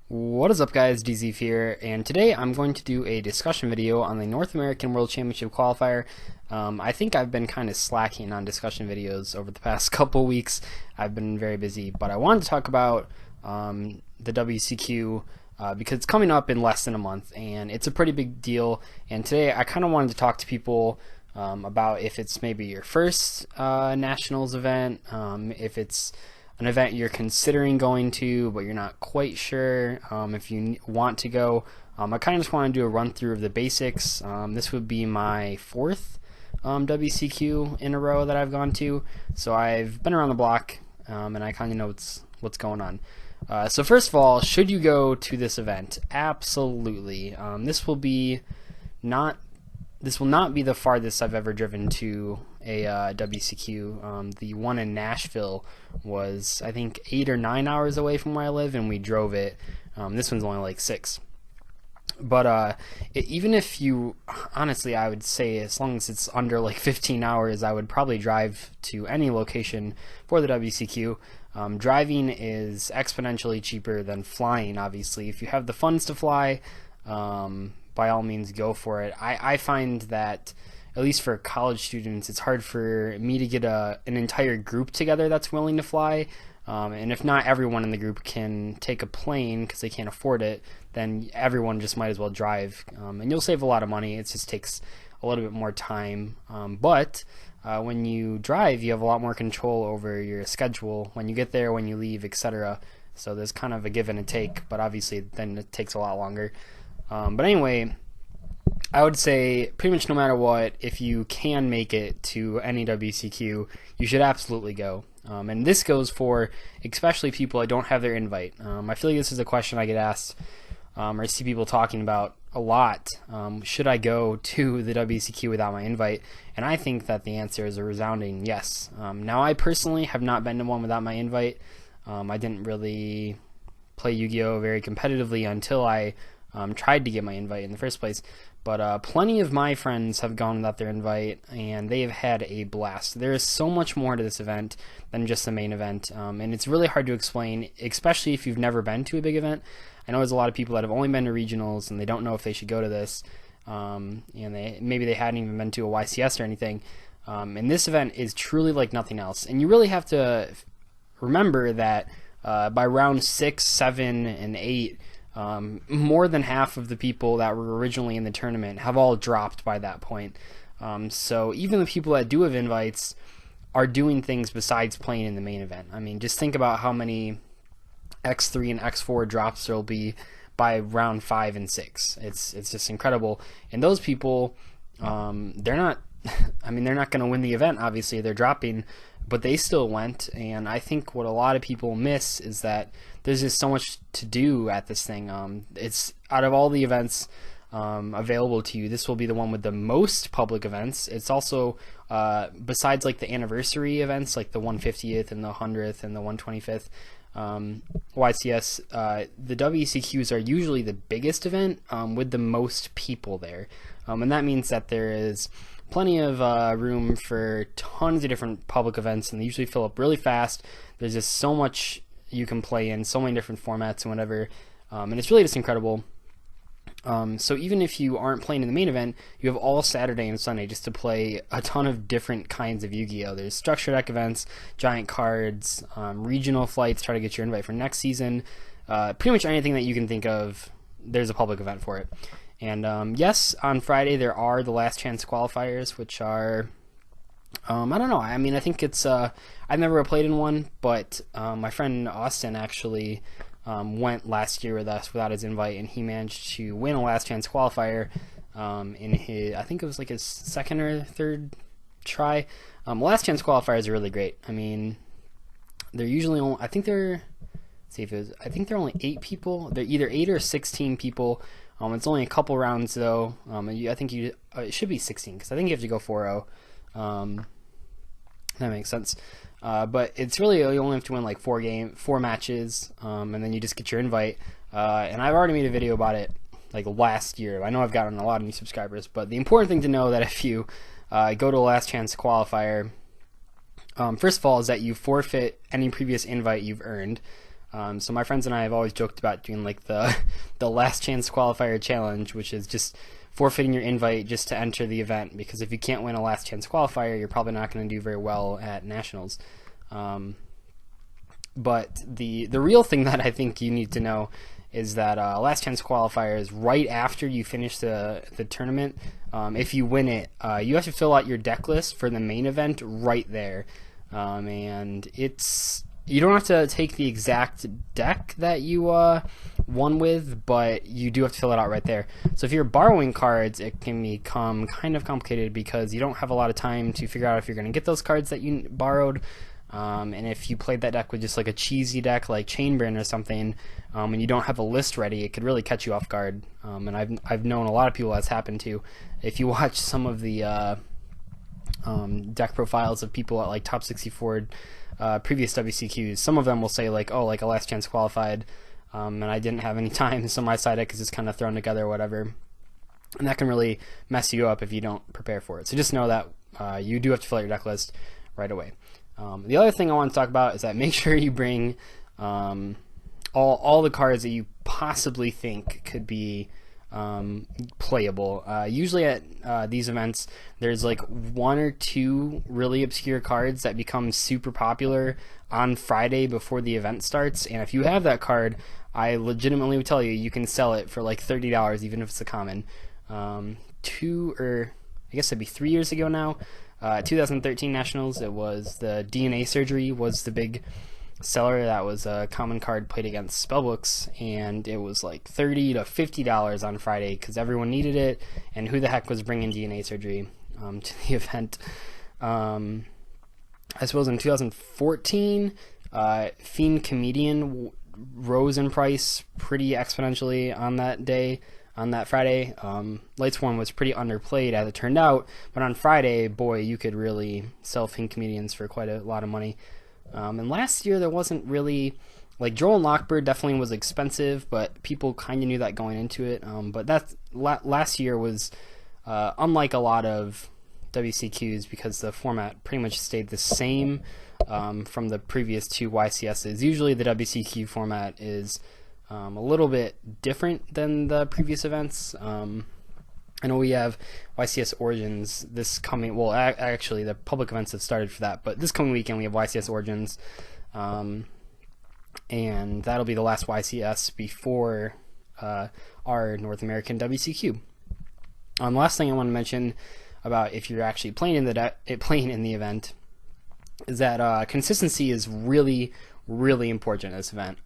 What is up, guys? DZ here, and today I'm going to do a discussion video on the North American World Championship qualifier. I think I've been kind of slacking on discussion videos over the past couple weeks. I've been very busy, but I wanted to talk about the WCQ because it's coming up in less than a month, and it's a pretty big deal. And today I kind of wanted to talk to people about if it's maybe your first nationals event, if it's an event you're considering going to but you're not quite sure if you want to go. I kind of just want to do a run through of the basics. This would be my fourth WCQ in a row that I've gone to, so I've been around the block and I kind of know what's going on. So first of all, should you go to this event? Absolutely. This will not be the farthest I've ever driven to a WCQ. The one in Nashville was, I think, 8 or 9 hours away from where I live, and we drove it. This one's only like 6. But even if you, honestly, I would say as long as it's under like 15 hours, I would probably drive to any location for the WCQ. Driving is exponentially cheaper than flying, obviously. If you have the funds to fly, by all means go for it. I find that, at least for college students, it's hard for me to get an entire group together that's willing to fly. And if not everyone in the group can take a plane because they can't afford it, then everyone just might as well drive. And you'll save a lot of money. It just takes a little bit more time. But when you drive, you have a lot more control over your schedule, when you get there, when you leave, etc. So there's kind of a give and a take, but obviously then it takes a lot longer. But anyway, I would say pretty much no matter what, if you can make it to any WCQ, you should absolutely go. And this goes for especially people that don't have their invite. I feel like this is a question I get asked, or I see people talking about a lot. Should I go to the WCQ without my invite? And I think that the answer is a resounding yes. Now, I personally have not been to one without my invite. I didn't really play Yu-Gi-Oh! Very competitively until I tried to get my invite in the first place. But plenty of my friends have gone without their invite, and they have had a blast. There is so much more to this event than just the main event, and it's really hard to explain, especially if you've never been to a big event. I know there's a lot of people that have only been to regionals, and they don't know if they should go to this, and maybe they hadn't even been to a YCS or anything. And this event is truly like nothing else. And you really have to remember that by round 6, 7, and 8, more than half of the people that were originally in the tournament have all dropped by that point. So even the people that do have invites are doing things besides playing in the main event. I mean, just think about how many X3 and X4 drops there will be by round 5 and 6. It's just incredible. And those people, they're not I mean, they're not going to win the event, obviously. They're dropping, but they still went. And I think what a lot of people miss is that there's just so much to do at this thing. It's out of all the events available to you, this will be the one with the most public events. It's also, besides like the anniversary events, like the 150th and the 100th and the 125th YCS, the WCQs are usually the biggest event with the most people there. And that means that there is plenty of room for tons of different public events, and they usually fill up really fast. There's just so much you can play in, so many different formats and whatever, and it's really just incredible. So even if you aren't playing in the main event, you have all Saturday and Sunday just to play a ton of different kinds of Yu-Gi-Oh! There's structured deck events, giant cards, regional flights, try to get your invite for next season. Pretty much anything that you can think of, there's a public event for it. And yes, on Friday there are the last chance qualifiers, which are, I don't know, I mean, I think it's, I've never played in one, but my friend Austin actually went last year with us without his invite, and he managed to win a last chance qualifier in his, I think it was like his second or third try. Last chance qualifiers are really great. I mean, they're usually only, I think they're, let's see if it was, I think they're only 8 people. They're either 8 or 16 people. It's only a couple rounds though. I think it should be 16 because I think you have to go 4-0. That makes sense. But it's really, you only have to win like 4 matches, and then you just get your invite. And I've already made a video about it like last year. I know I've gotten a lot of new subscribers, but the important thing to know that if you go to a last chance qualifier, first of all, is that you forfeit any previous invite you've earned. So my friends and I have always joked about doing like the the last chance qualifier challenge, which is just forfeiting your invite just to enter the event, because if you can't win a last chance qualifier, you're probably not going to do very well at nationals. But the real thing that I think you need to know is that last chance qualifier is right after you finish the tournament. If you win it, you have to fill out your deck list for the main event right there, and you don't have to take the exact deck that you won with, but you do have to fill it out right there. So if you're borrowing cards, it can become kind of complicated because you don't have a lot of time to figure out if you're going to get those cards that you borrowed. And if you played that deck with just like a cheesy deck like Chainburn or something, and you don't have a list ready, it could really catch you off guard. And I've known a lot of people that's happened to. If you watch some of the deck profiles of people at like Top 64 previous WCQs, some of them will say like, oh, like a last chance qualified, and I didn't have any time, so my side deck is just kind of thrown together or whatever. And that can really mess you up if you don't prepare for it. So just know that you do have to fill out your deck list right away. The other thing I want to talk about is that make sure you bring all the cards that you possibly think could be playable. Usually at these events, there's like one or two really obscure cards that become super popular on Friday before the event starts, and if you have that card, I legitimately would tell you, you can sell it for like $30, even if it's a common. I guess it'd be 3 years ago now, 2013 Nationals, it was the DNA Surgery was the big seller. That was a common card played against spellbooks, and it was like $30 to $50 on Friday because everyone needed it, and who the heck was bringing DNA Surgery to the event? I suppose in 2014, Fiend Comedian rose in price pretty exponentially on that day. On that Friday, Lightsworn was pretty underplayed as it turned out, but on Friday, boy, you could really sell Fiend Comedians for quite a lot of money. And last year there wasn't really, like, Droll and Lockbird definitely was expensive, but people kind of knew that going into it. But last year was unlike a lot of WCQs because the format pretty much stayed the same from the previous two YCSs. Usually the WCQ format is a little bit different than the previous events. I know we have YCS Origins this coming, well, actually the public events have started for that, but this coming weekend we have YCS Origins, and that'll be the last YCS before our North American WCQ. The last thing I want to mention about if you're actually playing in the event is that consistency is really, really important in this event.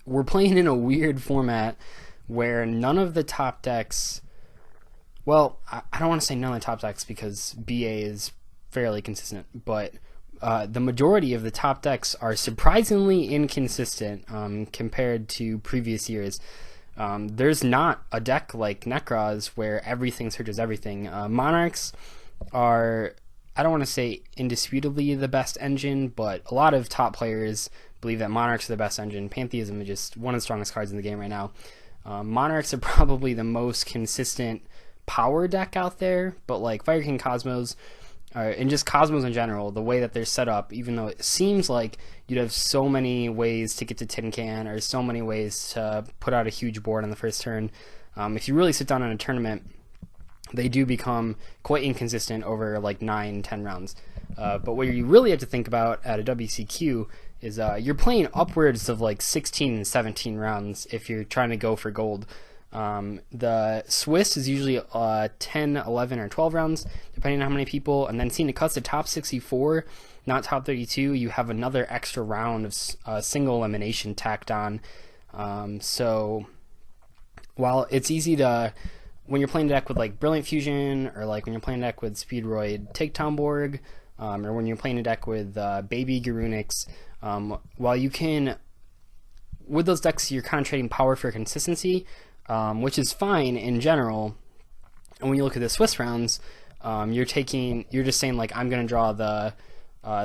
We're playing in a weird format where none of the top decks, well, I don't want to say none of the top decks because BA is fairly consistent, but the majority of the top decks are surprisingly inconsistent compared to previous years. There's not a deck like Nekroz where everything searches everything. Monarchs are, I don't want to say indisputably the best engine, but a lot of top players believe that Monarchs are the best engine. Pantheism is just one of the strongest cards in the game right now. Monarchs are probably the most consistent power deck out there, but like Fire King Cosmos, and just Cosmos in general, the way that they're set up, even though it seems like you'd have so many ways to get to Tin Can or so many ways to put out a huge board on the first turn, if you really sit down in a tournament, they do become quite inconsistent over like 9-10 rounds. But what you really have to think about at a WCQ is you're playing upwards of like 16 and 17 rounds if you're trying to go for gold. The Swiss is usually 10, 11, or 12 rounds, depending on how many people, and then seeing it cuts to top 64, not top 32, you have another extra round of single elimination tacked on. So while it's easy to, when you're playing a deck with like Brilliant Fusion, or like when you're playing a deck with Speedroid, take Tomborg, or when you're playing a deck with Baby Garunix, while you can, with those decks, you're kind of trading power for consistency, which is fine in general. And when you look at the Swiss rounds, you're just saying like, I'm going to draw the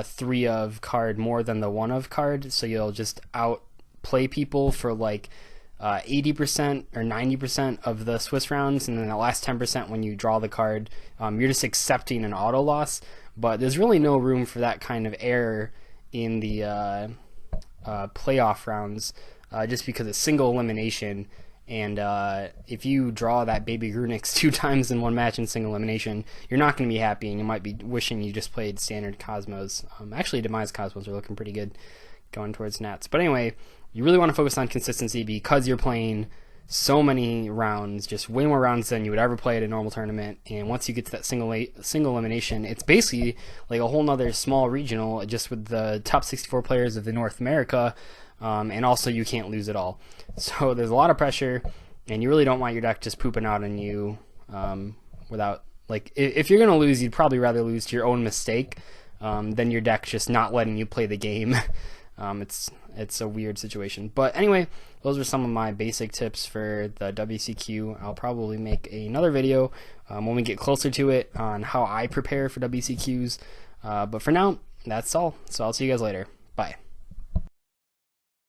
3 of card more than the 1 of card, so you'll just outplay people for like 80% or 90% of the Swiss rounds, and then the last 10% when you draw the card, you're just accepting an auto loss. But there's really no room for that kind of error in the playoff rounds, just because it's single elimination. And if you draw that baby Grunix 2 times in one match in single elimination, you're not going to be happy, and you might be wishing you just played standard Cosmos. Actually, Demise Cosmos are looking pretty good going towards Nats. But anyway, you really want to focus on consistency because you're playing so many rounds, just way more rounds than you would ever play at a normal tournament. And once you get to that single elimination, it's basically like a whole nother small regional, just with the top 64 players of the North America. And also you can't lose at all. So there's a lot of pressure, and you really don't want your deck just pooping out on you without, like, if you're going to lose, you'd probably rather lose to your own mistake than your deck just not letting you play the game. It's a weird situation. But anyway, those are some of my basic tips for the WCQ. I'll probably make another video when we get closer to it on how I prepare for WCQs. But for now, that's all. So I'll see you guys later. Bye.